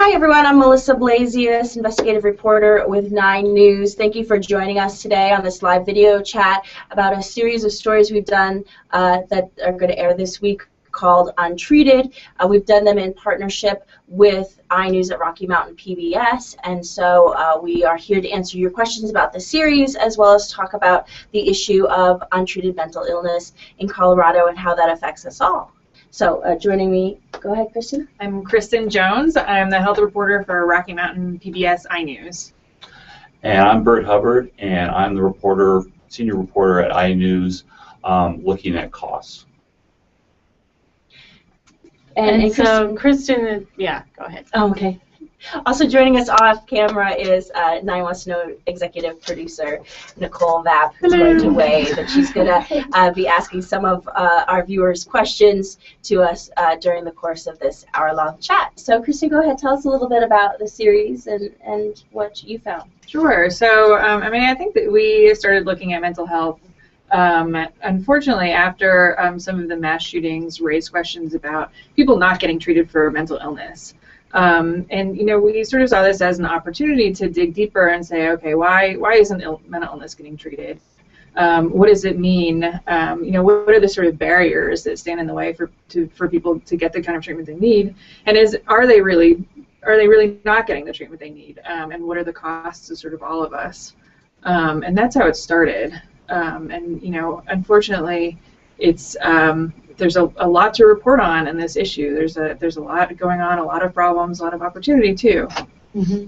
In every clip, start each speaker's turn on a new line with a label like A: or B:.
A: Hi everyone, I'm Melissa Blasius, investigative reporter with INEWS. Thank you for joining us today on this live video chat about a series of stories we've done that are going to air this week called Untreated. We've done them in partnership with INEWS at Rocky Mountain PBS, and so we are here to answer your questions about the series as well as talk about the issue of untreated mental illness in Colorado and how that affects us all. So joining me, go ahead, Kristin.
B: I'm Kristin Jones. I'm the health reporter for Rocky Mountain PBS INEWS.
C: And I'm Burt Hubbard, and I'm the senior reporter at INEWS, looking at costs.
A: And
D: so Kristin, yeah, go ahead.
A: Oh, okay. Also joining us off camera is 9-Wants-to-Know executive producer Nicole Vapp, who's going to weigh that she's going to be asking some of our viewers questions to us during the course of this hour-long chat. So Kristin, go ahead, tell us a little bit about the series and what you found.
B: Sure. So, I think that we started looking at mental health unfortunately, after some of the mass shootings raised questions about people not getting treated for mental illness. And we sort of saw this as an opportunity to dig deeper and say, okay, why isn't mental illness getting treated? What does it mean? What are the sort of barriers that stand in the way for people to get the kind of treatment they need? And are they really not getting the treatment they need? And what are the costs to sort of all of us? And that's how it started. Unfortunately, it's there's a lot to report on in this issue. There's a lot going on, a lot of problems, a lot of opportunity too.
D: Mm-hmm.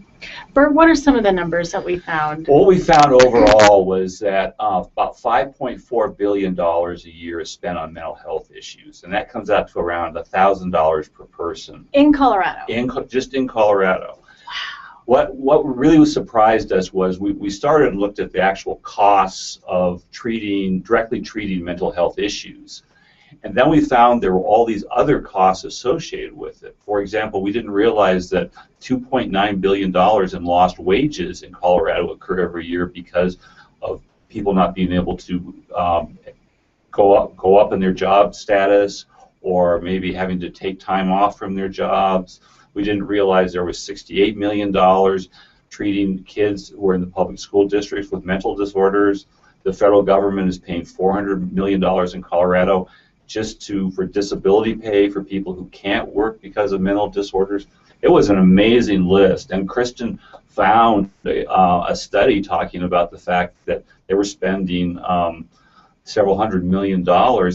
D: Burt, what are some of the numbers that we found?
C: What we found overall was that about $5.4 billion a year is spent on mental health issues, and that comes out to around $1,000 per person.
D: In Colorado?
C: Just in Colorado. What really surprised us was we started and looked at the actual costs of directly treating mental health issues. And then we found there were all these other costs associated with it. For example, we didn't realize that $2.9 billion in lost wages in Colorado occur every year because of people not being able to go up in their job status, or maybe having to take time off from their jobs. We didn't realize there was $68 million treating kids who are in the public school districts with mental disorders. The federal government is paying $400 million in Colorado just for disability pay for people who can't work because of mental disorders. It was an amazing list, and Kristin found a study talking about the fact that they were spending several $100 million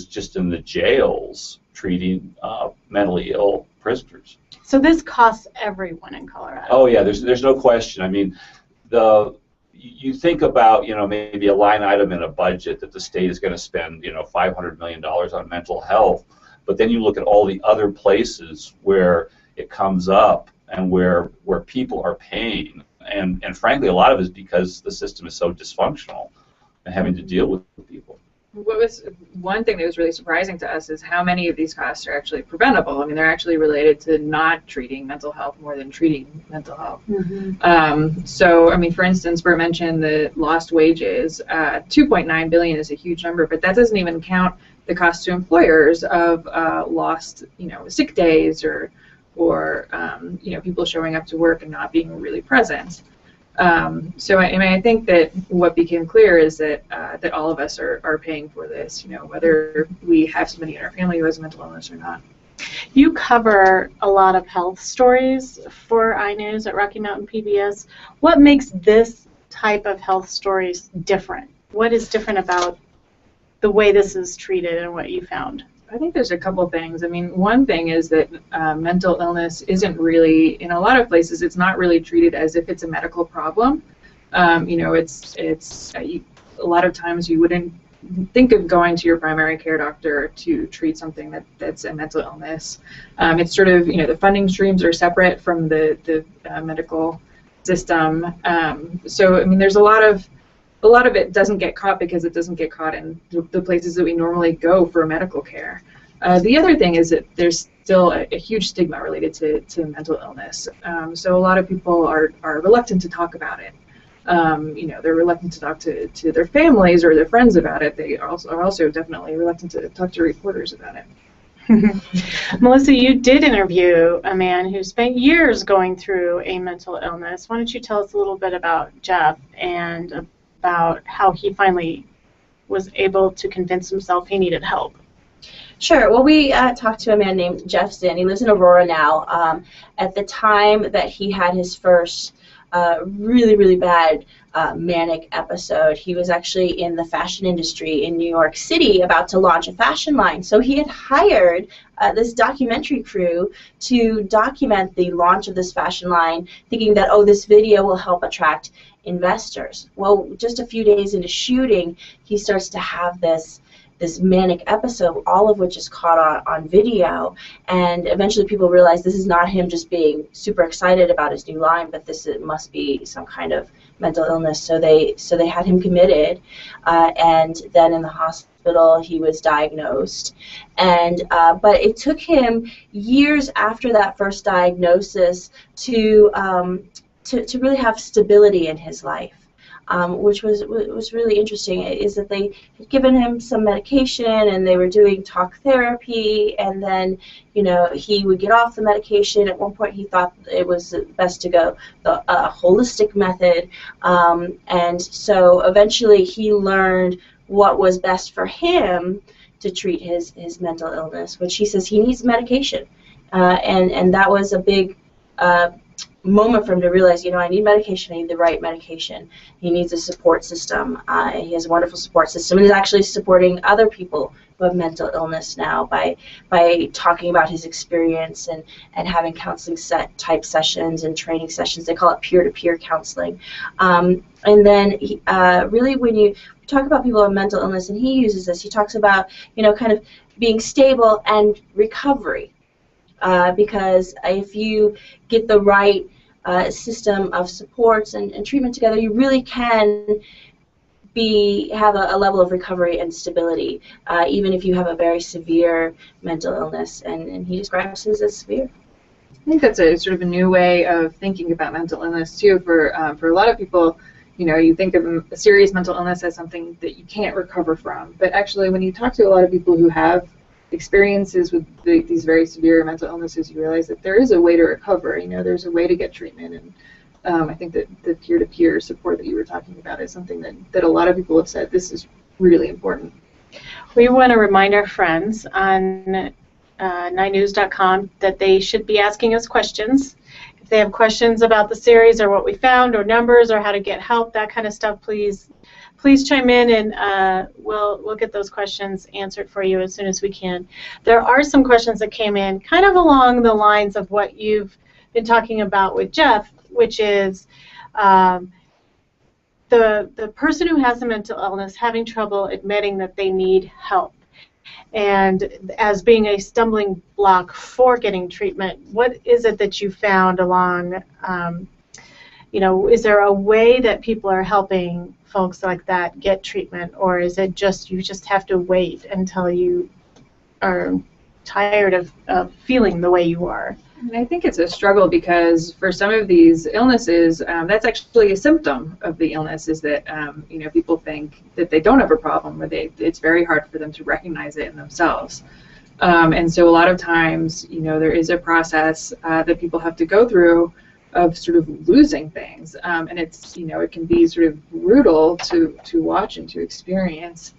C: just in the jails treating mentally ill prisoners.
D: So this costs everyone in Colorado.
C: Oh yeah, there's no question. I mean, you think about maybe a line item in a budget that the state is going to spend $500 million on mental health, but then you look at all the other places where it comes up and where people are paying, and frankly a lot of it is because the system is so dysfunctional and having to deal with people.
B: One thing that was really surprising to us is how many of these costs are actually preventable. I mean, they're actually related to not treating mental health more than treating mental health. Mm-hmm. So, I mean, for instance, Burt mentioned the lost wages. $2.9 billion is a huge number, but that doesn't even count the cost to employers of lost, sick days or people showing up to work and not being really present. So I think that what became clear is that that all of us are paying for this, whether we have somebody in our family who has a mental illness or not.
D: You cover a lot of health stories for INEWS at Rocky Mountain PBS. What makes this type of health stories different? What is different about the way this is treated and what you found?
B: I think there's a couple things. I mean, one thing is that mental illness isn't really, in a lot of places, it's not really treated as if it's a medical problem. It's a lot of times you wouldn't think of going to your primary care doctor to treat something that's a mental illness. It's sort of, the funding streams are separate from the medical system. So, I mean, there's a lot of it doesn't get caught because it doesn't get caught in the places that we normally go for medical care. The other thing is that there's still a huge stigma related to mental illness. So a lot of people are reluctant to talk about it. They're reluctant to talk to their families or their friends about it. They are also definitely reluctant to talk to reporters about it.
D: Melissa, you did interview a man who spent years going through a mental illness. Why don't you tell us a little bit about Jeff and about how he finally was able to convince himself he needed help?
A: Sure. Well, we talked to a man named Jeff Zinn. He lives in Aurora now. At the time that he had his first really, really bad manic episode, he was actually in the fashion industry in New York City about to launch a fashion line. So he had hired this documentary crew to document the launch of this fashion line, thinking that, oh, this video will help attract investors. Well, just a few days into shooting, he starts to have this manic episode, all of which is caught on video, and eventually people realize this is not him just being super excited about his new line, but it must be some kind of mental illness. So they had him committed, and then in the hospital he was diagnosed, and but it took him years after that first diagnosis to really have stability in his life. Which was really interesting, is that they had given him some medication and they were doing talk therapy, and then, you know, he would get off the medication. At one point he thought it was best to go the holistic method, and so eventually he learned what was best for him to treat his mental illness, which he says he needs medication, and that was a big moment for him to realize, you know, I need medication, I need the right medication. He needs a support system. He has a wonderful support system and is actually supporting other people who have mental illness now by talking about his experience and having counseling type sessions and training sessions. They call it peer-to-peer counseling. And then really when you talk about people with mental illness, and he uses this, he talks about, you know, kind of being stable and recovery. Because if you get the right system of supports and treatment together, you really can have a level of recovery and stability, even if you have a very severe mental illness, and he describes it as severe.
B: I think that's a sort of a new way of thinking about mental illness too. For a lot of people, you know, you think of a serious mental illness as something that you can't recover from, but actually when you talk to a lot of people who have experiences with these very severe mental illnesses, you realize that there is a way to recover. You know, there's a way to get treatment, and I think that the peer-to-peer support that you were talking about is something that a lot of people have said this is really important.
D: We want to remind our friends on INEWS.com that they should be asking us questions. If they have questions about the series or what we found or numbers or how to get help, that kind of stuff, please chime in, and we'll get those questions answered for you as soon as we can. There are some questions that came in kind of along the lines of what you've been talking about with Jeff, which is the person who has a mental illness having trouble admitting that they need help, and as being a stumbling block for getting treatment. What is it that you found along, you know, is there a way that people are helping folks like that get treatment, or is it just you just have to wait until you are tired of feeling the way you are?
B: And I think it's a struggle, because for some of these illnesses, that's actually a symptom of the illness, is that you know, people think that they don't have a problem, or it's very hard for them to recognize it in themselves. And so a lot of times, you know, there is a process that people have to go through of sort of losing things, and it's, you know, it can be sort of brutal to watch and to experience.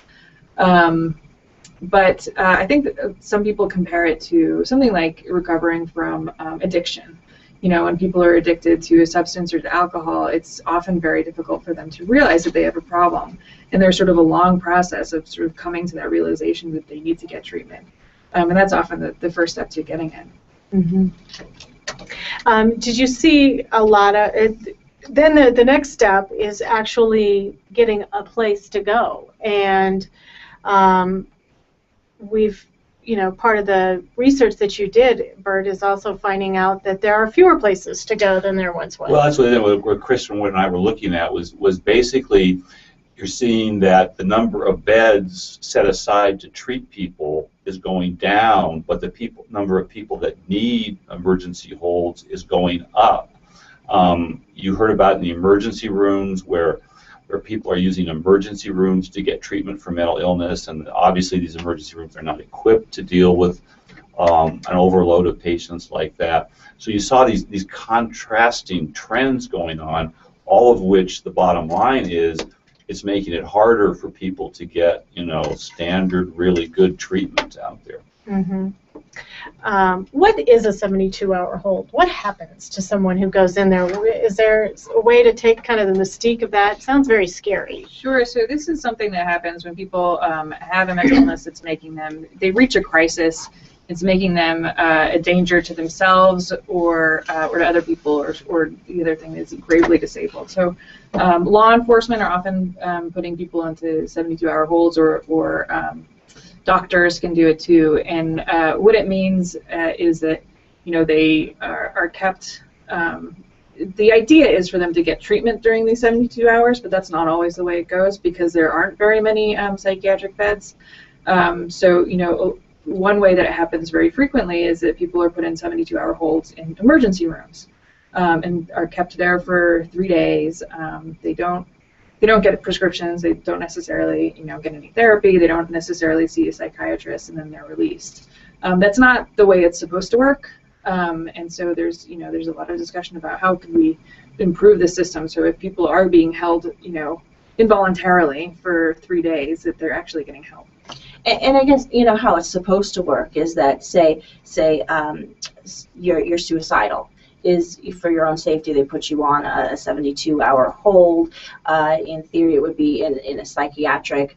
B: But I think that some people compare it to something like recovering from addiction. You know, when people are addicted to a substance or to alcohol, it's often very difficult for them to realize that they have a problem, and there's sort of a long process of sort of coming to that realization that they need to get treatment, and that's often the first step to getting it.
D: Mm-hmm. Did you see a lot of it? Then the next step is actually getting a place to go, and we've, you know, part of the research that you did, Burt, is also finding out that there are fewer places to go than there once was.
C: Well, that's what Kristin and I were looking at was basically, you're seeing that the number of beds set aside to treat people is going down, but the number of people that need emergency holds is going up. You heard about in the emergency rooms where people are using emergency rooms to get treatment for mental illness, and obviously these emergency rooms are not equipped to deal with an overload of patients like that. So you saw these contrasting trends going on, all of which the bottom line is it's making it harder for people to get, standard, really good treatment out there.
D: Mm-hmm. What is a 72-hour hold? What happens to someone who goes in there? Is there a way to take kind of the mystique of that? It sounds very scary.
B: Sure. So this is something that happens when people have a mental illness that's making them, they reach a crisis. It's making them a danger to themselves or to other people, or the other thing is gravely disabled. So law enforcement are often putting people into 72-hour holds, or doctors can do it too. And what it means is that they are kept. The idea is for them to get treatment during these 72 hours, but that's not always the way it goes because there aren't very many psychiatric beds. So one way that it happens very frequently is that people are put in 72-hour holds in emergency rooms and are kept there for 3 days. They don't get prescriptions. They don't necessarily get any therapy. They don't necessarily see a psychiatrist, and then they're released. That's not the way it's supposed to work. And so there's a lot of discussion about how can we improve the system so if people are being held involuntarily for 3 days that they're actually getting help.
A: And I guess how it's supposed to work is that say you're suicidal. Is for your own safety, they put you on a 72-hour hold. In theory, it would be in a psychiatric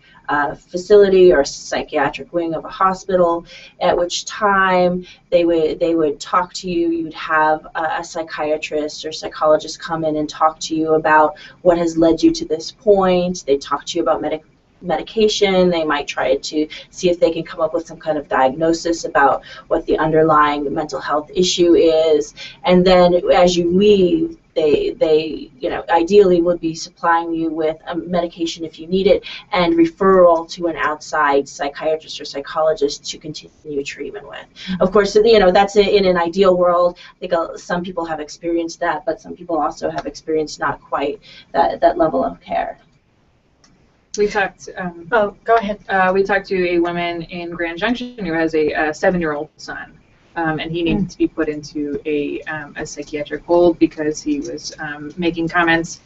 A: facility or a psychiatric wing of a hospital, at which time they would talk to you. You'd have a psychiatrist or psychologist come in and talk to you about what has led you to this point. They talk to you about medication. They might try to see if they can come up with some kind of diagnosis about what the underlying mental health issue is, and then as you leave, they ideally would be supplying you with a medication if you need it, and referral to an outside psychiatrist or psychologist to continue treatment with. Of course, that's in an ideal world. I think some people have experienced that, but some people also have experienced not quite that level of care.
B: We talked.
D: Go ahead.
B: We talked to a woman in Grand Junction who has a 7-year-old son, and he needed to be put into a psychiatric hold because he was making comments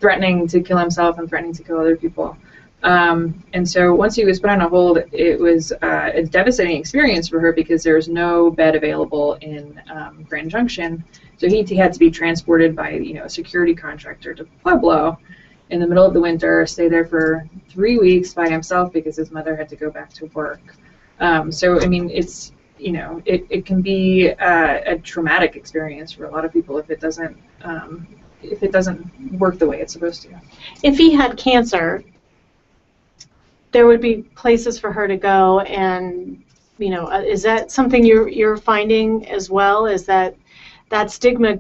B: threatening to kill himself and threatening to kill other people. And so once he was put on a hold, it was a devastating experience for her because there was no bed available in Grand Junction. So he had to be transported by a security contractor to Pueblo in the middle of the winter, stay there for 3 weeks by himself because his mother had to go back to work. So I mean, it's it can be a traumatic experience for a lot of people if it doesn't work the way it's supposed to.
D: If he had cancer, there would be places for her to go, and is that something you're finding as well? Is that stigma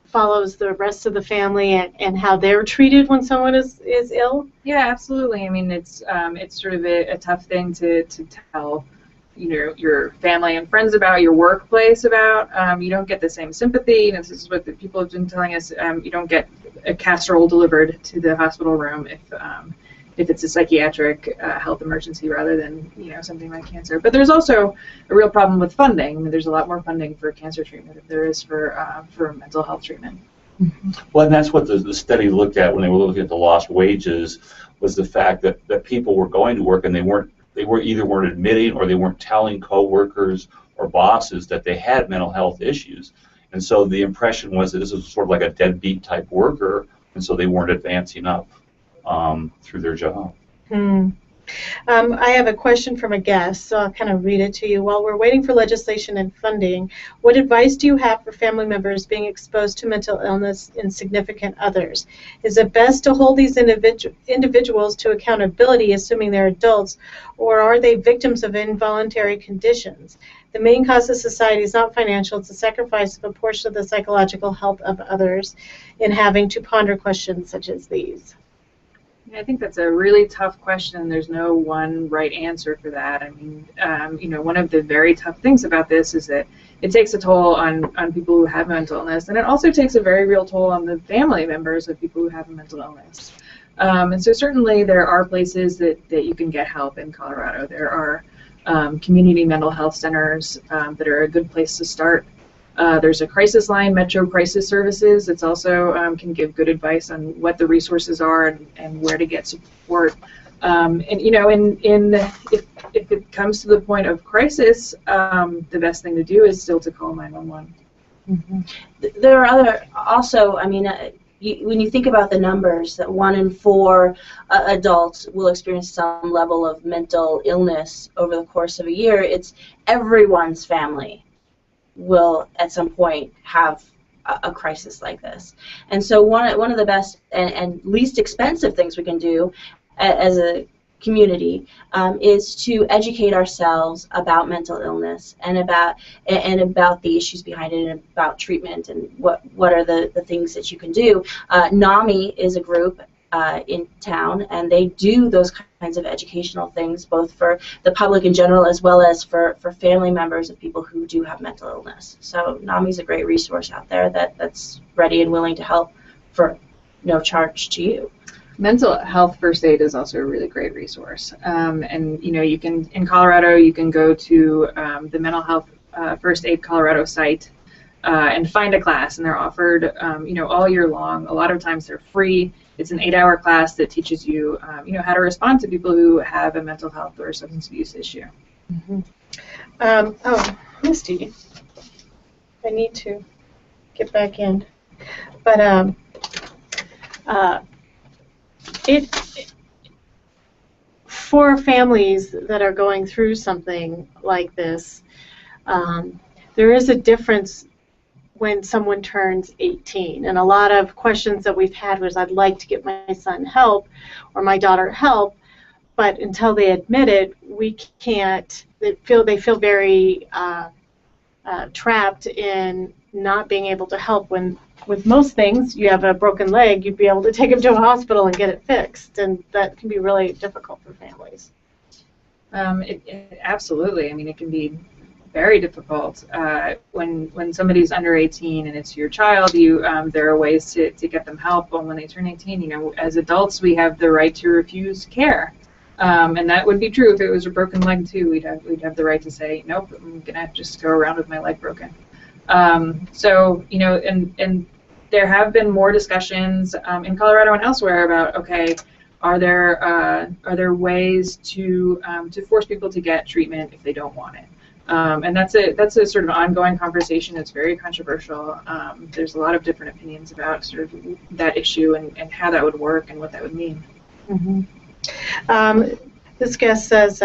D: follows the rest of the family and how they're treated when someone is ill?
B: Yeah, absolutely. I mean, it's sort of a tough thing to tell, your family and friends about, your workplace about. You don't get the same sympathy. This is what the people have been telling us. You don't get a casserole delivered to the hospital room if it's a psychiatric health emergency rather than something like cancer. But there's also a real problem with funding. There's a lot more funding for cancer treatment than there is for mental health treatment.
D: Mm-hmm.
C: Well, and that's what the study looked at when they were looking at the lost wages, was the fact that people were going to work and they either weren't admitting or they weren't telling coworkers or bosses that they had mental health issues. And so the impression was that this was sort of like a deadbeat type worker, and so they weren't advancing up through their job.
D: I have a question from a guest, so I'll kind of read it to you. While we're waiting for legislation and funding, what advice do you have for family members being exposed to mental illness in significant others? Is it best to hold these individuals to accountability, assuming they're adults, or are they victims of involuntary conditions? The main cause of society is not financial, it's a sacrifice of a portion of the psychological health of others in having to ponder questions such as these.
B: I think that's a really tough question. There's no one right answer for that. I mean, one of the very tough things about this is that it takes a toll on people who have mental illness, and it also takes a very real toll on the family members of people who have a mental illness. And so certainly there are places that you can get help in Colorado. There are community mental health centers that are a good place to start. There's a crisis line, Metro Crisis Services. It's also can give good advice on what the resources are and where to get support. And you know, if it comes to the point of crisis, the best thing to do is still to call 911.
A: Mm-hmm. There are also, I mean, when you think about the numbers, that 1 in 4 adults will experience some level of mental illness over the course of a year. It's everyone's family will at some point have a crisis like this. And so one of the best and least expensive things we can do as a community is to educate ourselves about mental illness and about the issues behind it and about treatment and what are the things that you can do. NAMI is a group in town, and they do those kinds of educational things both for the public in general as well as for family members of people who do have mental illness. So NAMI is a great resource out there that's ready and willing to help for no charge to you.
B: Mental health first aid is also a really great resource, and you know, you can, in Colorado, you can go to the Mental Health First Aid Colorado site and find a class, and they're offered you know, all year long. A lot of times they're free. It's an 8-hour class that teaches you you know, how to respond to people who have a mental health or substance abuse issue.
D: Mm-hmm. Oh, Misty, I need to get back in, but for families that are going through something like this, there is a difference when someone turns 18. And a lot of questions that we've had was, I'd like to get my son help or my daughter help, but until they admit it, we can't. They feel very trapped in not being able to help when, with most things, you have a broken leg, you'd be able to take him to a hospital and get it fixed, and that can be really difficult for families.
B: Absolutely. I mean, it can be very difficult when somebody's under 18 and it's your child. There are ways to get them help, but when they turn 18, you know, as adults, we have the right to refuse care, and that would be true if it was a broken leg too. We'd have the right to say, nope, I'm gonna just go around with my leg broken. So, you know, and there have been more discussions in Colorado and elsewhere about, okay, are there ways to force people to get treatment if they don't want it? And that's a sort of ongoing conversation. It's very controversial. There's a lot of different opinions about sort of that issue and how that would work and what that would mean.
D: Mm-hmm. This guest says,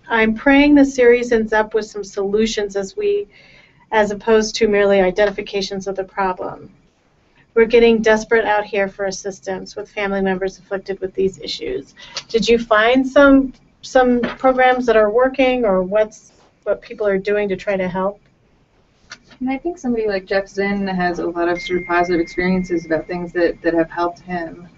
D: I'm praying the series ends up with some solutions as opposed to merely identifications of the problem. We're getting desperate out here for assistance with family members afflicted with these issues. Did you find some programs that are working, or what people are doing to try to help?
B: And I think somebody like Jeff Zinn has a lot of sort of positive experiences about things that have helped him.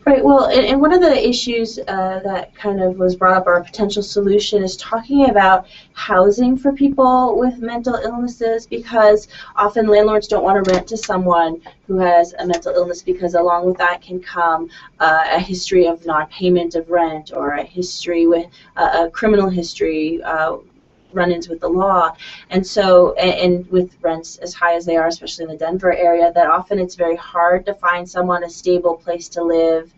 A: Right, well, and one of the issues that kind of was brought up, or a potential solution, is talking about housing for people with mental illnesses, because often landlords don't want to rent to someone who has a mental illness, because along with that can come a history of non-payment of rent, or a history with a criminal history, run-ins with the law. And so, and with rents as high as they are, especially in the Denver area, that often it's very hard to find someone a stable place to live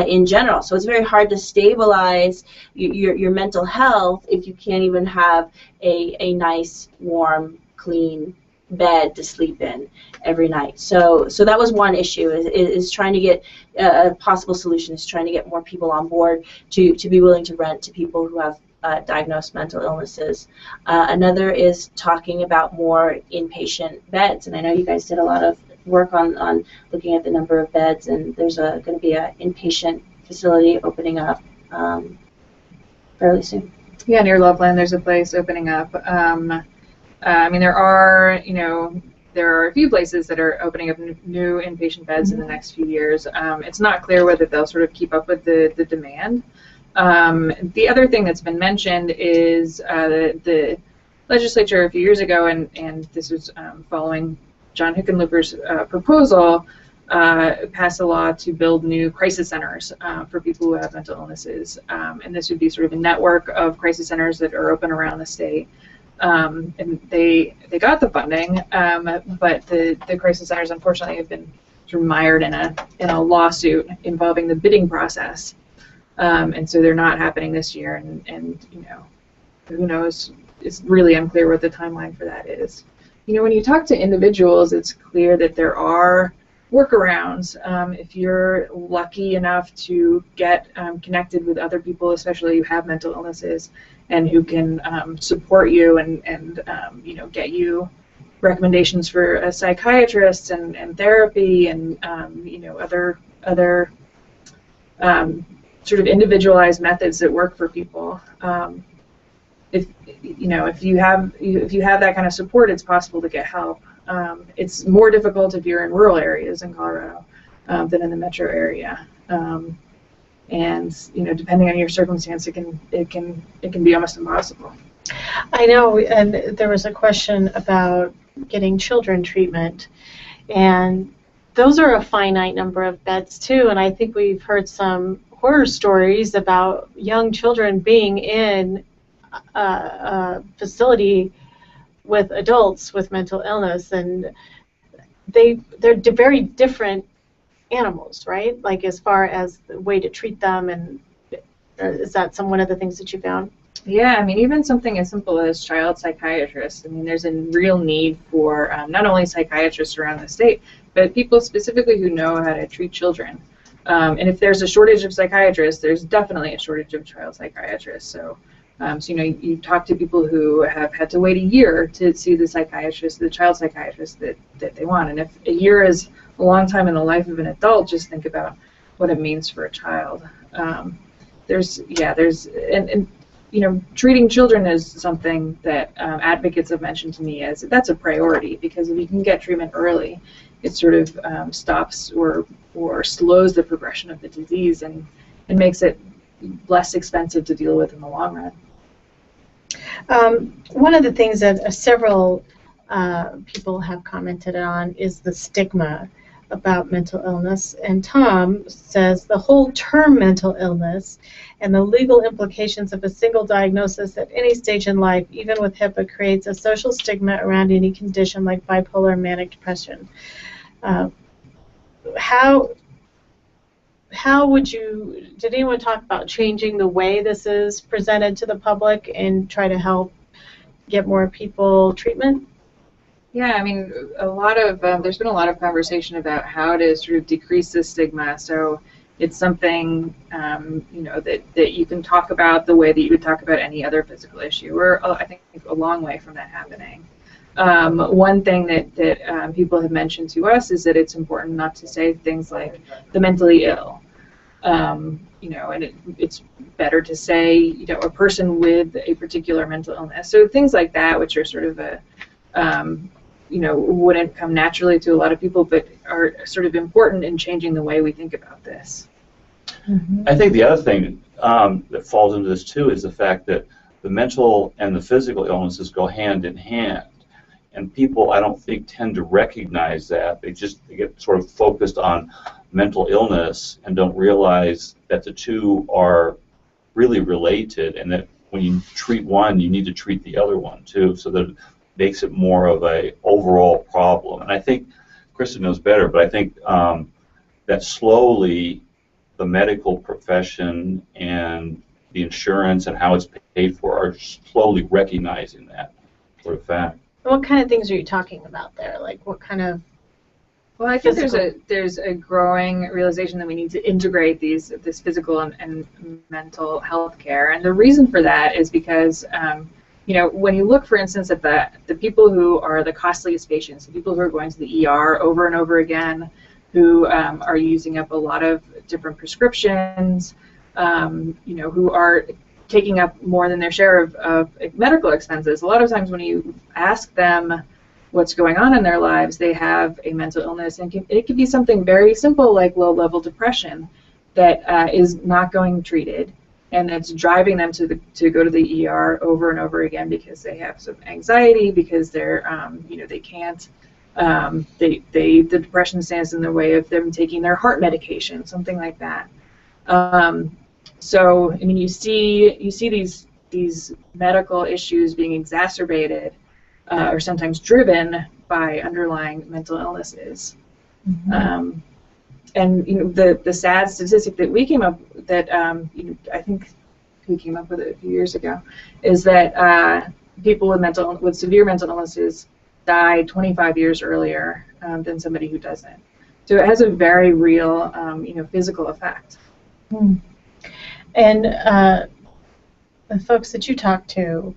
A: in general. So it's very hard to stabilize your mental health if you can't even have a nice, warm, clean bed to sleep in every night. So that was one issue, is trying to get a possible solution, is trying to get more people on board to be willing to rent to people who have diagnosed mental illnesses. Another is talking about more inpatient beds, and I know you guys did a lot of work on looking at the number of beds, and there's going to be an inpatient facility opening up fairly soon.
B: Yeah, near Loveland, there's a place opening up. I mean, there are a few places that are opening up new inpatient beds in the next few years. It's not clear whether they'll sort of keep up with the demand. The other thing that's been mentioned is the legislature a few years ago, and this was following John Hickenlooper's proposal, passed a law to build new crisis centers for people who have mental illnesses, and this would be sort of a network of crisis centers that are open around the state. And they got the funding, but the crisis centers unfortunately have been sort of mired in a lawsuit involving the bidding process, and so they're not happening this year. And you know, who knows? It's really unclear what the timeline for that is. You know, when you talk to individuals, it's clear that there are workarounds. If you're lucky enough to get connected with other people, especially who have mental illnesses, and who can support you and you know, get you recommendations for a psychiatrist and therapy and you know, other sort of individualized methods that work for people. If you have that kind of support, it's possible to get help. It's more difficult if you're in rural areas in Colorado than in the metro area, and you know, depending on your circumstance, it can be almost impossible.
D: I know, and there was a question about getting children treatment, and those are a finite number of beds too. And I think we've heard some horror stories about young children being in a facility with adults with mental illness, and they're very different animals, right? Like as far as the way to treat them, and is that one of the things that you found?
B: Yeah, I mean, even something as simple as child psychiatrists. I mean, there's a real need for not only psychiatrists around the state, but people specifically who know how to treat children. And if there's a shortage of psychiatrists, there's definitely a shortage of child psychiatrists. So you know, you talk to people who have had to wait a year to see the psychiatrist, the child psychiatrist that they want. And if a year is a long time in the life of an adult, just think about what it means for a child. And you know, treating children is something that advocates have mentioned to me as that's a priority, because if you can get treatment early, it sort of stops or slows the progression of the disease and makes it less expensive to deal with in the long run.
D: One of the things that several people have commented on is the stigma about mental illness. And Tom says the whole term mental illness and the legal implications of a single diagnosis at any stage in life, even with HIPAA, creates a social stigma around any condition like bipolar or manic depression. How would you, did anyone talk about changing the way this is presented to the public and try to help get more people treatment?
B: Yeah, I mean, there's been a lot of conversation about how to sort of decrease the stigma. So it's something, you know, that you can talk about the way that you would talk about any other physical issue. We're, I think, a long way from that happening. One thing that people have mentioned to us is that it's important not to say things like the mentally ill. You know, and it's better to say, you know, a person with a particular mental illness. So things like that, which are sort of you know, wouldn't come naturally to a lot of people, but are sort of important in changing the way we think about this.
C: Mm-hmm. I think the other thing that falls into this too is the fact that the mental and the physical illnesses go hand in hand. And people, I don't think, tend to recognize that. They get sort of focused on mental illness and don't realize that the two are really related, and that when you treat one, you need to treat the other one too, so that it makes it more of a overall problem. And I think Kristin knows better, but I think that slowly the medical profession and the insurance and how it's paid for are slowly recognizing that sort of fact.
D: What kind of things are you talking about there? Like what kind of?
B: Well, I think there's a growing realization that we need to integrate this physical and mental health care, and the reason for that is because you know, when you look, for instance, at the people who are the costliest patients, the people who are going to the ER over and over again, who are using up a lot of different prescriptions, you know, who are taking up more than their share of medical expenses. A lot of times when you ask them what's going on in their lives, they have a mental illness, and it could be something very simple like low-level depression that is not going treated, and it's driving them to go to the ER over and over again because they have some anxiety, because they're you know, they can't The depression stands in the way of them taking their heart medication, something like that. So, I mean, you see these medical issues being exacerbated or sometimes driven by underlying mental illnesses. Mm-hmm. And the sad statistic that we came up that I think we came up with it a few years ago is that people with severe mental illnesses die 25 years earlier than somebody who doesn't. So it has a very real physical effect.
D: And the folks that you talk to,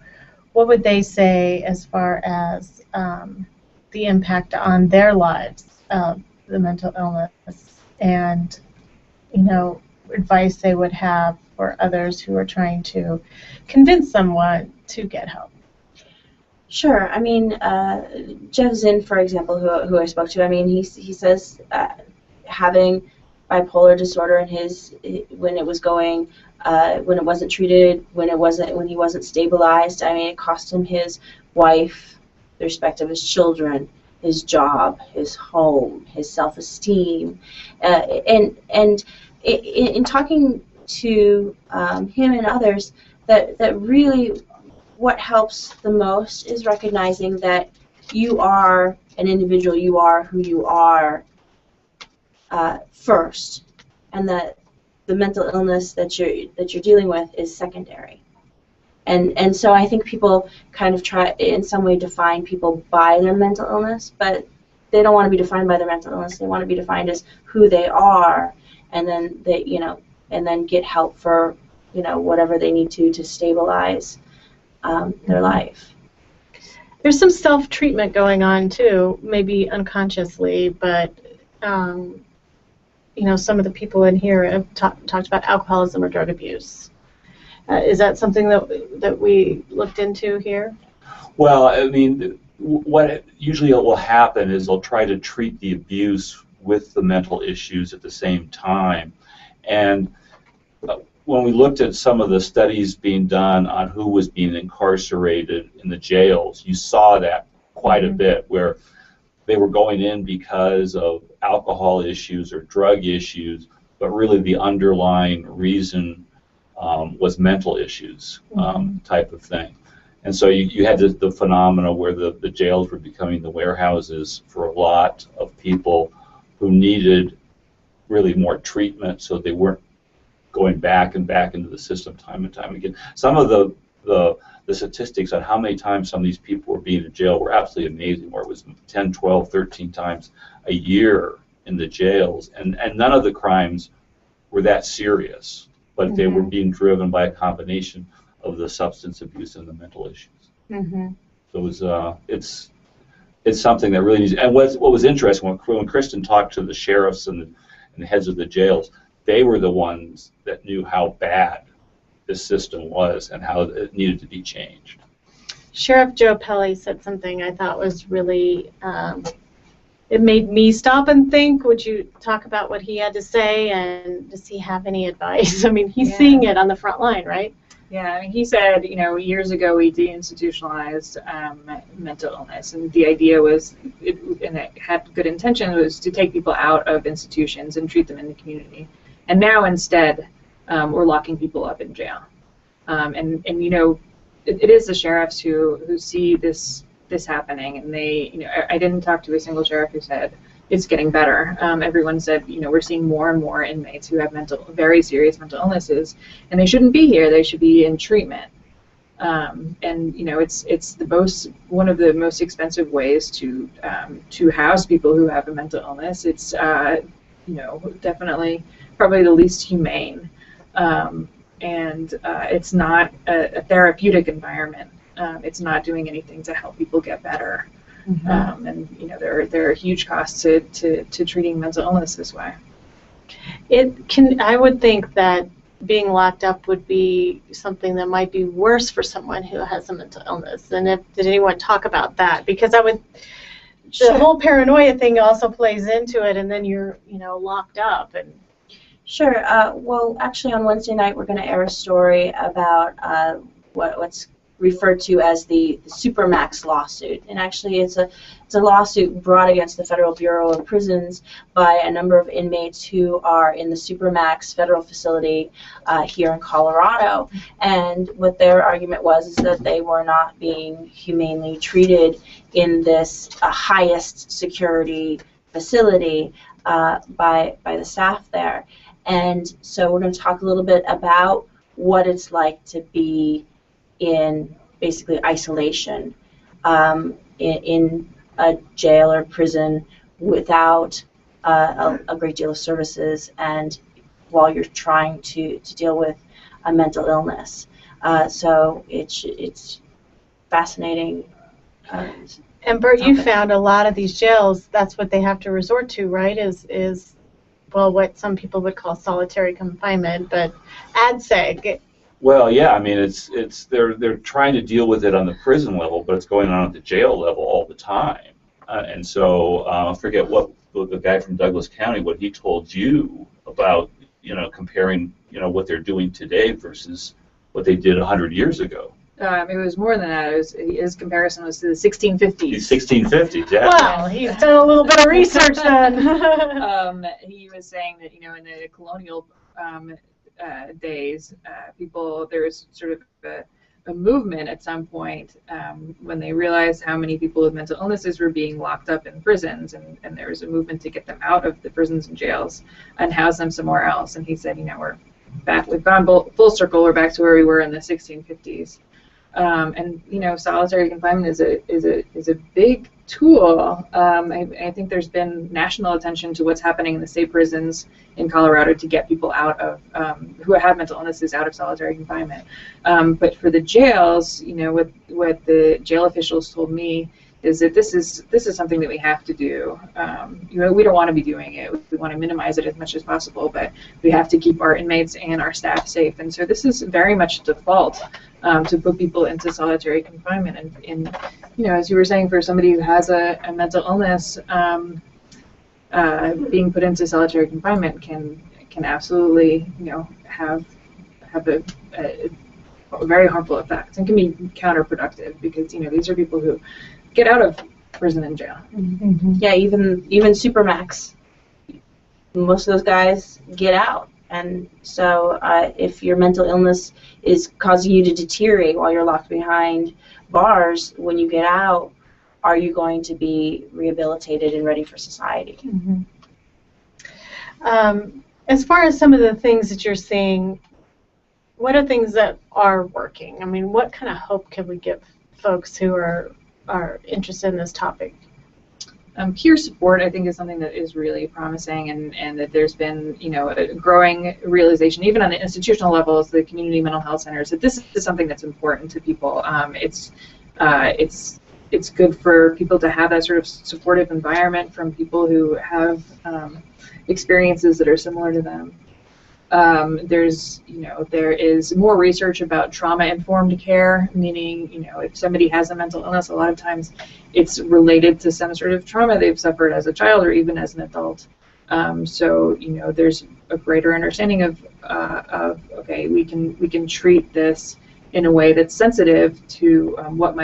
D: what would they say as far as the impact on their lives of the mental illness, and advice they would have for others who are trying to convince someone to get help?
A: Sure. I mean, Jeff Zinn, for example, who I spoke to, I mean, he says having bipolar disorder in when it wasn't treated, when he wasn't stabilized, I mean, it cost him his wife, the respect of his children, his job, his home, his self-esteem, and in talking to him and others, that really what helps the most is recognizing that you are an individual, you are who you are first, and that the mental illness that you're dealing with is secondary. And so I think people kind of try in some way define people by their mental illness, but they don't want to be defined by their mental illness. They want to be defined as who they are, and then they get help for whatever they need to stabilize their life.
D: There's some self-treatment going on too, maybe unconsciously, but some of the people in here have talked about alcoholism or drug abuse. Is that something that we looked into here?
C: Well, I mean, what usually will happen is they'll try to treat the abuse with the mental issues at the same time. And when we looked at some of the studies being done on who was being incarcerated in the jails, you saw that quite a bit, where they were going in because of alcohol issues or drug issues, but really the underlying reason was mental issues type of thing. And so you had the phenomena where the jails were becoming the warehouses for a lot of people who needed really more treatment, so they weren't going back and back into the system time and time again. Some of the statistics on how many times some of these people were being in jail were absolutely amazing, where it was 10, 12, 13 times a year in the jails, and none of the crimes were that serious, but they were being driven by a combination of the substance abuse and the mental issues. So it's something that really needs. And what was interesting when Kristin talked to the sheriffs and the heads of the jails, they were the ones that knew how bad this system was and how it needed to be changed.
D: Sheriff Joe Pelley said something I thought was really, it made me stop and think. Would you talk about what he had to say, and does he have any advice? I mean, he's seeing it on the front line, right?
B: Yeah, I mean, he said, years ago we deinstitutionalized mental illness, and the idea was, and it had good intention, was to take people out of institutions and treat them in the community. And now instead, we're locking people up in jail. And it is the sheriffs who see this happening, and they, I didn't talk to a single sheriff who said it's getting better. Everyone said, we're seeing more and more inmates who have very serious mental illnesses, and they shouldn't be here. They should be in treatment. And it's one of the most expensive ways to house people who have a mental illness. It's definitely probably the least humane, and it's not a therapeutic environment. It's not doing anything to help people get better. And there are huge costs to treating mental illness this way.
D: I would think that being locked up would be something that might be worse for someone who has a mental illness. And did anyone talk about that? Because the whole paranoia thing also plays into it, and then you're locked up. And
A: Sure. Well, actually, on Wednesday night we're going to air a story about what's referred to as the Supermax lawsuit. And actually it's a lawsuit brought against the Federal Bureau of Prisons by a number of inmates who are in the Supermax federal facility here in Colorado. And what their argument was is that they were not being humanely treated in this highest security facility by the staff there. And so we're going to talk a little bit about what it's like to be in basically isolation in a jail or prison without a great deal of services, and while you're trying to deal with a mental illness. So it's fascinating.
D: And Burt, you found a lot of these jails, that's what they have to resort to, right? Is well, what some people would call solitary confinement, but ADSEG.
C: Well, yeah, I mean, they're trying to deal with it on the prison level, but it's going on at the jail level all the time. And so I forget what the guy from Douglas County, what he told you about, comparing, what they're doing today versus what they did 100 years ago.
B: It was more than that. His comparison was to the 1650s.
C: The 1650s, yeah.
D: Well, he's done a little bit of research then.
B: He was saying that, in the colonial days, there was sort of a movement at some point when they realized how many people with mental illnesses were being locked up in prisons, and there was a movement to get them out of the prisons and jails and house them somewhere else. And he said, we've gone full circle. We're back to where we were in the 1650s. And solitary confinement is a big tool. I think there's been national attention to what's happening in the state prisons in Colorado to get people out of who have mental illnesses out of solitary confinement. But for the jails, what the jail officials told me is that this is something that we have to do. We don't want to be doing it. We want to minimize it as much as possible, but we have to keep our inmates and our staff safe. And so this is very much default to put people into solitary confinement. And as you were saying, for somebody who has a mental illness, being put into solitary confinement can absolutely have a very harmful effects and can be counterproductive, because these are people who get out of prison and jail.
A: Mm-hmm. Yeah, even Supermax, most of those guys get out. And so if your mental illness is causing you to deteriorate while you're locked behind bars, when you get out, are you going to be rehabilitated and ready for society?
D: Mm-hmm. As far as some of the things that you're seeing, what are things that are working? I mean, what kind of hope can we give folks who are interested in this topic?
B: Peer support, I think, is something that is really promising, and that there's been, a growing realization, even on the institutional levels, the community mental health centers, that this is something that's important to people. It's good for people to have that sort of supportive environment from people who have experiences that are similar to them. There is more research about trauma-informed care, meaning, if somebody has a mental illness, a lot of times it's related to some sort of trauma they've suffered as a child or even as an adult. So, there's a greater understanding of okay, we can treat this in a way that's sensitive to what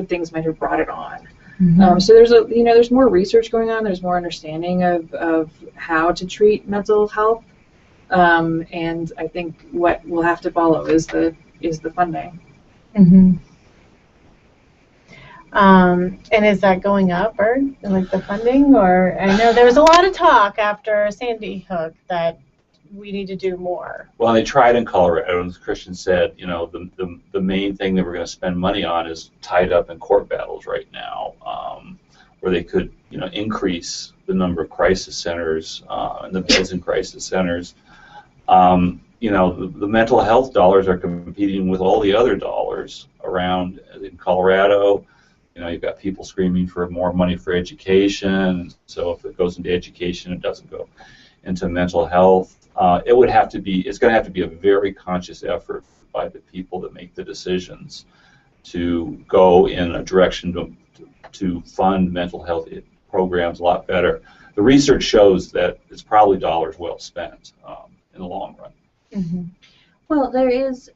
B: things might have brought it on. Mm-hmm. So there's more research going on. There's more understanding of how to treat mental health. And I think what we'll have to follow is the funding.
D: Mm-hmm. And is that going up, Burt, like the funding? Or I know there was a lot of talk after Sandy Hook that we need to do more.
C: Well, they tried in Colorado, and as Kristin said, the main thing that we're going to spend money on is tied up in court battles right now, where they could, increase the number of crisis centers and the beds in crisis centers. The mental health dollars are competing with all the other dollars around in Colorado. You've got people screaming for more money for education. So if it goes into education, it doesn't go into mental health. It's going to have to be a very conscious effort by the people that make the decisions to go in a direction to fund mental health programs a lot better. The research shows that it's probably dollars well spent in the long run.
D: Mm-hmm.
A: Well, there's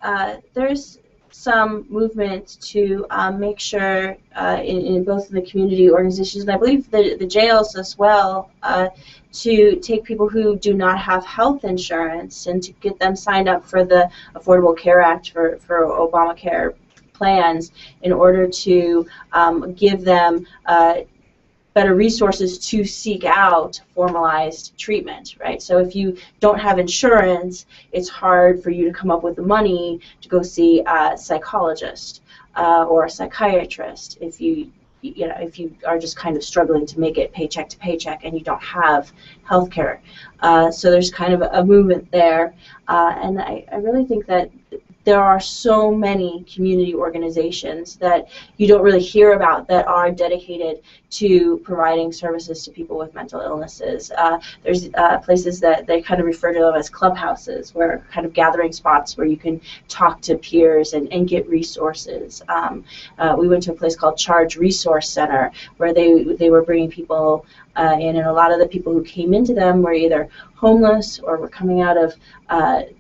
A: some movement to make sure in both the community organizations and I believe the jails as well to take people who do not have health insurance and to get them signed up for the Affordable Care Act for Obamacare plans in order to give them better resources to seek out formalized treatment, right? So if you don't have insurance, it's hard for you to come up with the money to go see a psychologist or a psychiatrist if you are just kind of struggling to make it paycheck to paycheck and you don't have health care. So there's kind of a movement there, and I really think that there are so many community organizations that you don't really hear about that are dedicated to providing services to people with mental illnesses. There's places that they kind of refer to them as clubhouses, where kind of gathering spots where you can talk to peers and get resources. We went to a place called Charge Resource Center, where they were bringing people in, and a lot of the people who came into them were either homeless or were coming out of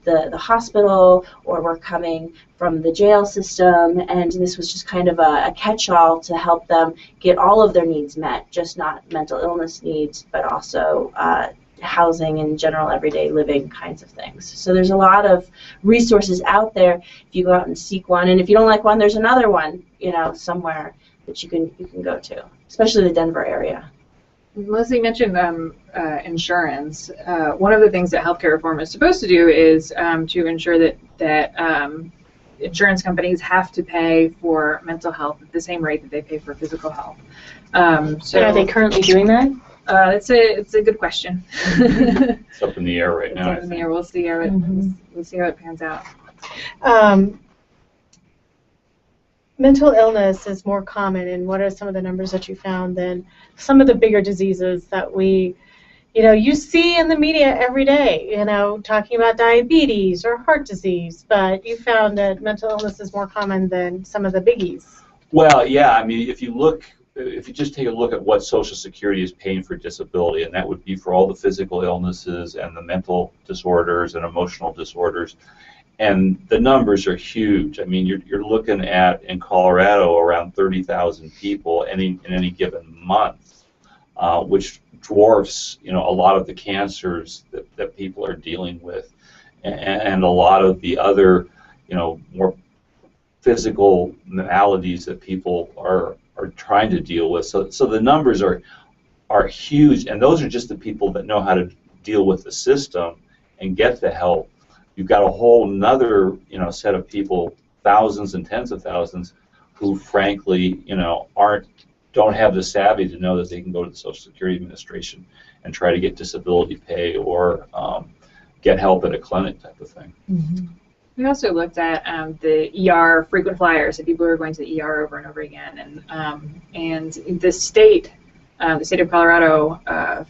A: the hospital or were coming from the jail system, and this was just kind of a catch-all to help them get all of their needs met, just not mental illness needs, but also housing and general everyday living kinds of things. So there's a lot of resources out there if you go out and seek one, and if you don't like one, there's another one, somewhere that you can go to, especially the Denver area.
B: Melissa mentioned insurance. One of the things that healthcare reform is supposed to do is to ensure that insurance companies have to pay for mental health at the same rate that they pay for physical health. So
D: are they currently doing that?
B: It's a good question.
C: It's up in the air right now.
B: It's up in the air. We'll see how it pans out.
D: Mental illness is more common, and what are some of the numbers that you found than some of the bigger diseases that you see in the media every day, talking about diabetes or heart disease, but you found that mental illness is more common than some of the biggies.
C: Well, yeah, I mean, if you just take a look at what Social Security is paying for disability, and that would be for all the physical illnesses and the mental disorders and emotional disorders, and the numbers are huge. I mean, you're looking at, in Colorado, around 30,000 people in any given month, which dwarfs, a lot of the cancers that people are dealing with, and a lot of the other, more physical maladies that people are trying to deal with. So the numbers are huge, and those are just the people that know how to deal with the system and get the help. You've got a whole nother, set of people, thousands and tens of thousands, who frankly, don't have the savvy to know that they can go to the Social Security Administration and try to get disability pay or get help at a clinic type of thing.
D: Mm-hmm.
B: We also looked at the ER frequent flyers, and people who are going to the ER over and over again, and the state of Colorado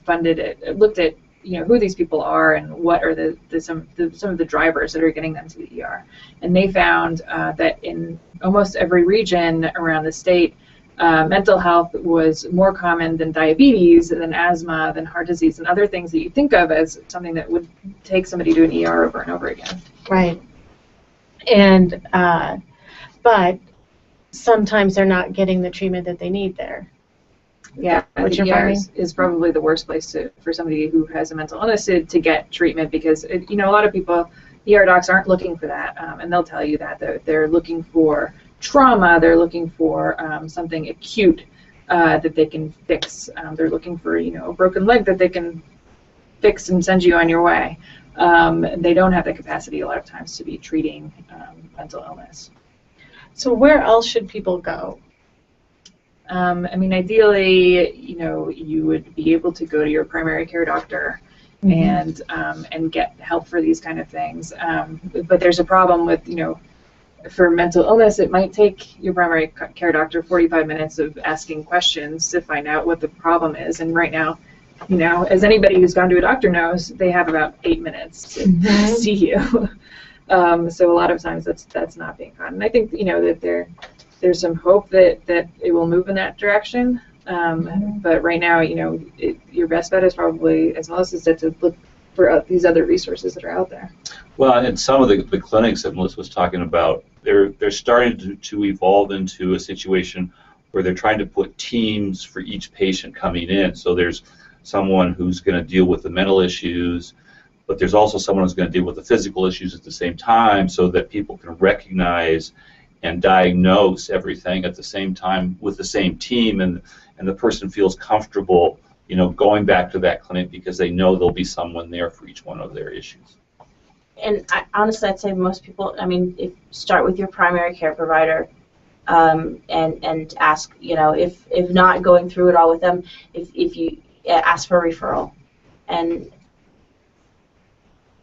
B: funded it, looked at who these people are and what are some of the drivers that are getting them to the ER. And they found that in almost every region around the state, mental health was more common than diabetes, than asthma, than heart disease, and other things that you think of as something that would take somebody to an ER over and over again.
D: Right. And but sometimes they're not getting the treatment that they need there.
B: Yeah,
D: What
B: the
D: you're
B: ER
D: finding?
B: is probably the worst place for somebody who has a mental illness to get treatment, because a lot of people, ER docs aren't looking for that, and they'll tell you that they're looking for trauma, they're looking for something acute that they can fix. They're looking for a broken leg that they can fix and send you on your way. They don't have the capacity a lot of times to be treating mental illness.
D: So where else should people go?
B: Ideally, you would be able to go to your primary care doctor and get help for these kind of things. But there's a problem with, for mental illness, it might take your primary care doctor 45 minutes of asking questions to find out what the problem is. And right now, as anybody who's gone to a doctor knows, they have about 8 minutes to see you. So a lot of times that's not being caught. And I think, that there's some hope that it will move in that direction. But right now, your best bet is probably, as Melissa said, to look for these other resources that are out there.
C: Well, and some of the clinics that Melissa was talking about, they're starting to evolve into a situation where they're trying to put teams for each patient coming in. So there's someone who's going to deal with the mental issues, but there's also someone who's going to deal with the physical issues at the same time, so that people can recognize and diagnose everything at the same time with the same team, and the person feels comfortable, you know, going back to that clinic because they know there'll be someone there for each one of their issues.
A: And honestly, I'd say most people, I mean, start with your primary care provider, and ask, you know, if not going through it all with them, if you ask for a referral, and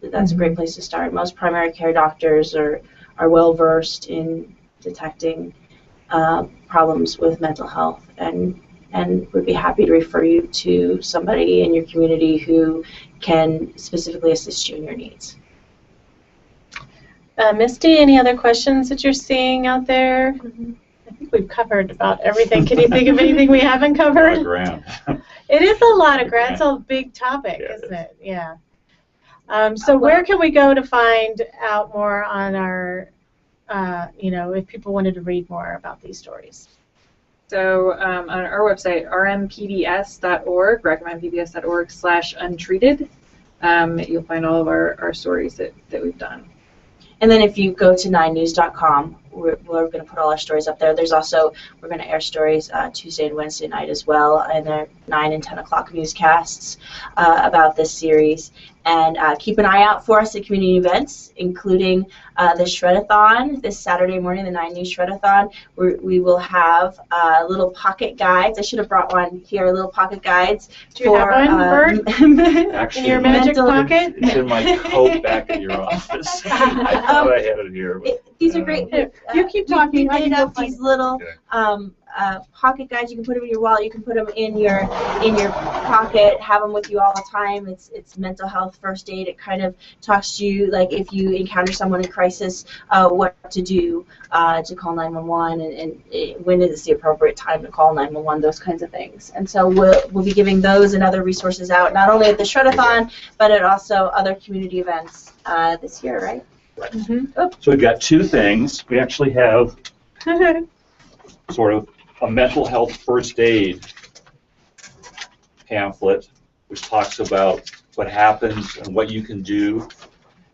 A: that's a great place to start. Most primary care doctors are well versed in detecting problems with mental health, and would be happy to refer you to somebody in your community who can specifically assist you in your needs.
D: Misty, any other questions that you're seeing out there? I think we've covered about everything. Can you think of anything we haven't covered?
C: A lot of ground.
D: It is a lot of ground. It's a big topic, isn't it? Yeah. So where can we go to find out more on our, you know, if people wanted to read more about these stories?
B: So on our website, rmpbs.org, RockyMountainPBS.org/untreated, you'll find all of our stories that we've done.
A: And then if you go to 9news.com, we're going to put all our stories up there. There's also, we're going to air stories Tuesday and Wednesday night as well, and they're 9 and 10 o'clock newscasts about this series. And keep an eye out for us at community events, including the Shredathon this Saturday morning, the 9 News Shredathon. We will have little pocket guides. I should have brought one here, little pocket guides.
D: Do you have one, Burt?
C: Actually,
D: in your magic pocket?
C: It's in my coat back at your office. I thought I had it here.
A: These are great.
D: You keep talking.
A: We made up these little pocket guides. You can put them in your wallet. You can put them in your pocket. Have them with you all the time. It's mental health first aid. It kind of talks to you, like if you encounter someone in crisis, what to do to call 911, and when is the appropriate time to call 911. Those kinds of things. And so we'll be giving those and other resources out, not only at the Shredathon, but at also other community events this year, right?
C: Right. So we've got two things. We actually have sort of a mental health first aid pamphlet, which talks about what happens and what you can do.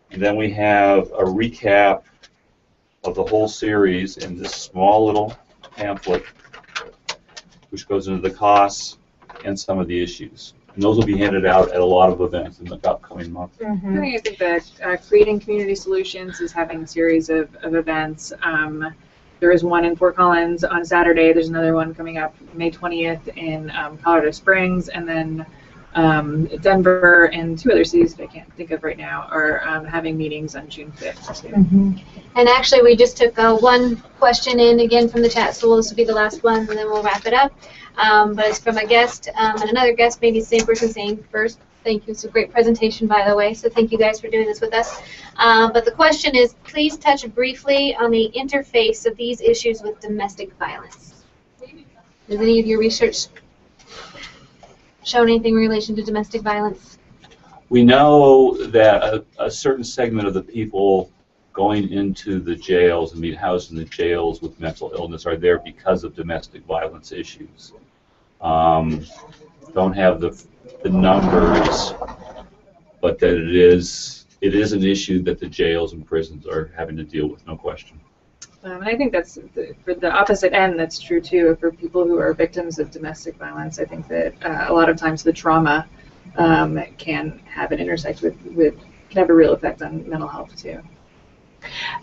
C: And then we have a recap of the whole series in this small little pamphlet, which goes into the costs and some of the issues. And those will be handed out at a lot of events in the upcoming months.
B: I think that Creating Community Solutions is having a series of events. There is one in Fort Collins on Saturday. There's another one coming up May 20th in Colorado Springs, and then Denver and 2 other cities that I can't think of right now are having meetings on June 5th.
E: And actually, we just took one question in again from the chat, so this will be the last one, and then we'll wrap it up. But it's from a guest, and another guest, maybe the same person saying first, thank you. It's a great presentation, by the way, so thank you guys for doing this with us. But the question is, please touch briefly on the interface of these issues with domestic violence. Does any of your research show anything in relation to domestic violence?
C: We know that a certain segment of the people going into the jails and being housed in the jails with mental illness are there because of domestic violence issues. Don't have the numbers, but that it is an issue that the jails and prisons are having to deal with, no question.
B: And I think that's, for the opposite end, that's true too. For people who are victims of domestic violence, I think that a lot of times the trauma can have an intersect can have a real effect on mental health too.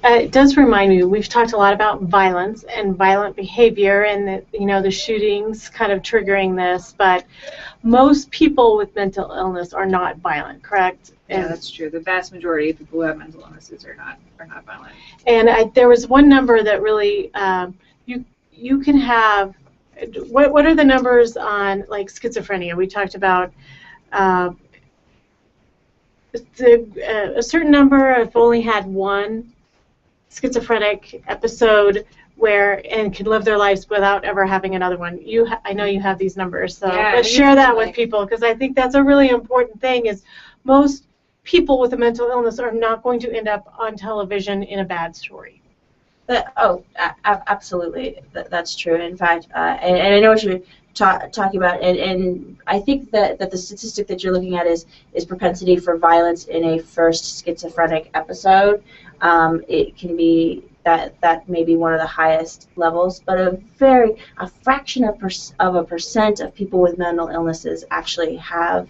D: It does remind me, we've talked a lot about violence and violent behavior, and the shootings kind of triggering this, but most people with mental illness are not violent, correct?
B: Yeah, that's true. The vast majority of people who have mental illnesses are not violent.
D: And there was one number that really you can have. What are the numbers on like schizophrenia? We talked about a certain number have only had one schizophrenic episode and can live their lives without ever having another one. I know you have these numbers, so
B: yeah,
D: let's share that with people, because I think that's a really important thing. Is most people with a mental illness are not going to end up on television in a bad story.
A: Absolutely, that's true. In fact, and I know what you're talking about, and I think that the statistic that you're looking at is propensity for violence in a first schizophrenic episode. It can be that may be one of the highest levels, but a fraction of a percent of people with mental illnesses actually have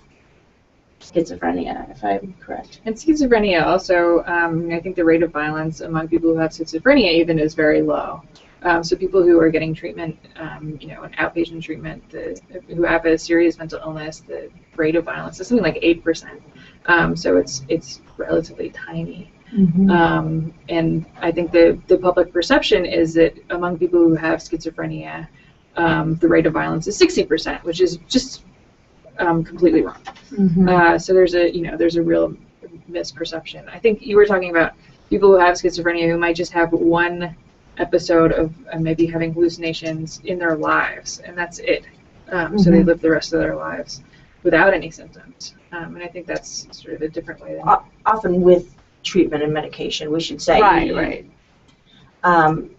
A: schizophrenia, if I'm correct.
B: And schizophrenia also, I think the rate of violence among people who have schizophrenia even is very low. So people who are getting treatment, an outpatient treatment, who have a serious mental illness, the rate of violence is something like 8%. So it's relatively tiny. Mm-hmm. And I think the public perception is that among people who have schizophrenia, the rate of violence is 60%, which is just completely wrong. Mm-hmm. So there's a real misperception. I think you were talking about people who have schizophrenia who might just have one episode of maybe having hallucinations in their lives, and that's it. So they live the rest of their lives without any symptoms. And I think that's sort of a different way.
A: Often with treatment and medication, we should say.
B: Right.
A: And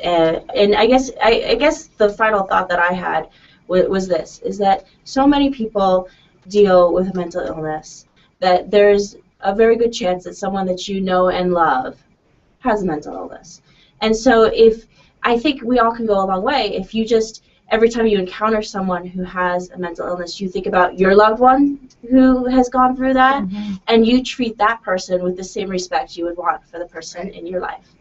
A: I guess the final thought that I had was this, is that so many people deal with a mental illness that there's a very good chance that someone that you know and love has a mental illness. And so I think we all can go a long way if you just, every time you encounter someone who has a mental illness, you think about your loved one who has gone through that, and you treat that person with the same respect you would want for the person in your life.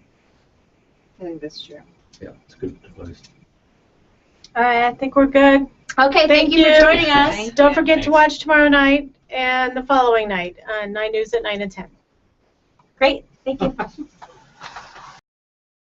B: I think that's true.
C: Yeah, it's a good advice.
D: All right, I think we're good.
A: Okay, thank you for joining us.
D: Don't forget to watch tomorrow night and the following night on 9 News at 9 and 10.
A: Great, thank you.